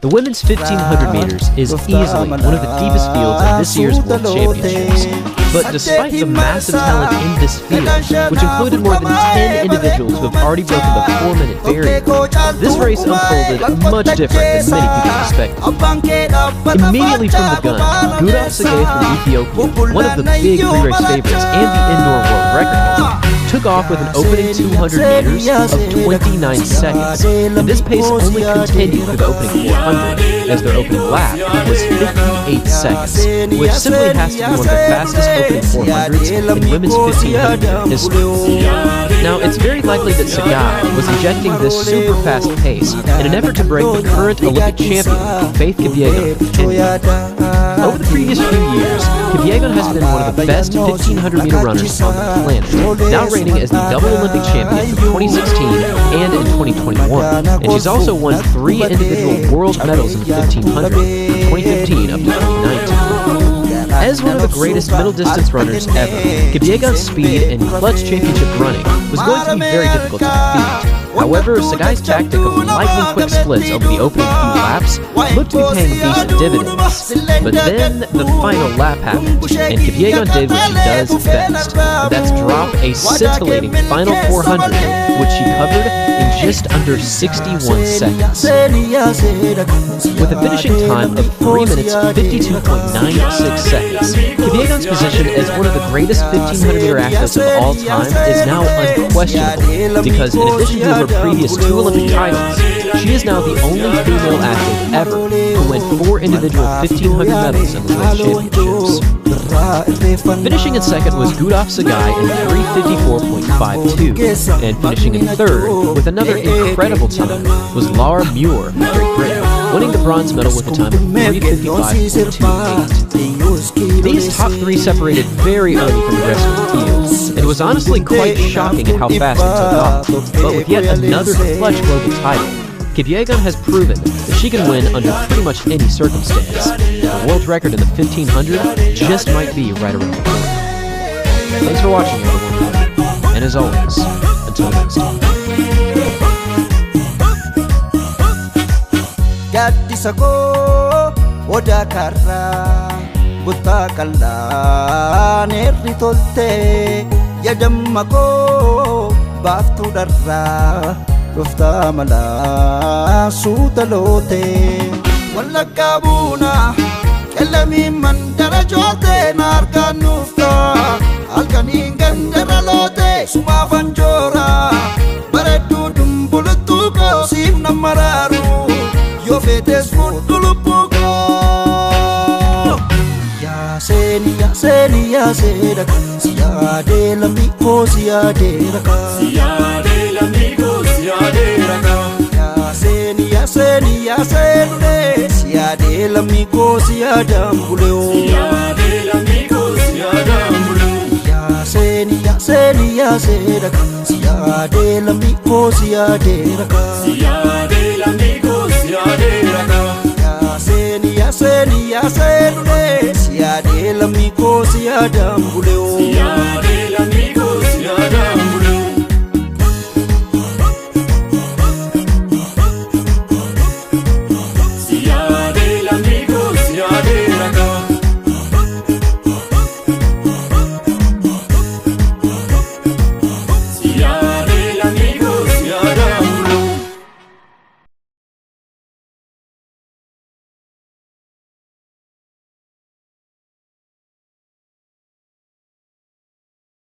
The women's 1500 meters is easily one of the deepest fields of this year's World Championships. But despite the massive talent in this field, which included more than 10 individuals who have already broken the 4-minute barrier, this race unfolded much different than many people expected. Immediately from the gun, Gudaf Sagay from Ethiopia, one of the big pre-race favorites and the indoor world record holder, took off with an opening 200 meters of 29 seconds, and this pace only continued for the opening 400, as their opening lap was 58 seconds, which simply has to be one of the fastest opening 400s in women's 1500 history. Now, it's very likely that Sagai was injecting this super fast pace in an effort to break the current Olympic champion, Faith Kipyegon, from Kenya. Over the previous few years, Kipyegon has been one of the best 1500-meter runners on the planet, now reigning as the double Olympic champion from 2016 and in 2021, and she's also won 3 individual world medals in the 1500 from 2015 up to 2019. As one of the greatest middle distance runners ever, Kipyegon's speed and clutch championship running was going to be very difficult to defeat. However, Sagai's tactic of lightning quick splits over the opening few laps looked to be paying decent dividends. But then the final lap happened, and Kipyegon did what she does best, and that's drop a scintillating final 400, which she covered in just under 61 seconds. With a finishing time of 3 minutes 52.96 seconds, Kipyegon's position as one of the greatest 1500-meter athletes of all time is now unquestionable, because in addition to her previous 2 Olympic titles, she is now the only female athlete ever to win 4 individual 1500 medals in the World Championships. Finishing in second was Gudaf Sagai in 3:54.52, and finishing in third with another incredible time was Laura Muir of Great Britain, winning the bronze medal with a time of 3:55.28. These top 3 separated very early from the rest of the field. It was honestly quite shocking at how fast it took off, but with yet another clutch global title, Kipyegon has proven that she can win under pretty much any circumstance. The world record in the 1500 just might be right around the corner. Thanks for watching, everyone, and as always, until next time. Gaddisa koo odaa karraa buttaa qal'aan irri toltee yaadamma koo baaftuu dharraa dhuftaa malaa suuta lootee wallaggaa buunaa qellamii mandara jootee naargaan nuuftaa halkaniin gandara lootee sumaafan jooraa bareedduu dumbuluttuu koo siif nammaraaru yo fetes fudulupuko ya seni sedaka siade lamiko siade raka siade lamiko siade raka ya seni siade lamiko siade ambuleo siade lamiko siade ambuleo ya seni sedaka siade lamiko siade raka siade lamiko siade raka ya seni siade lamiko siade ambuleo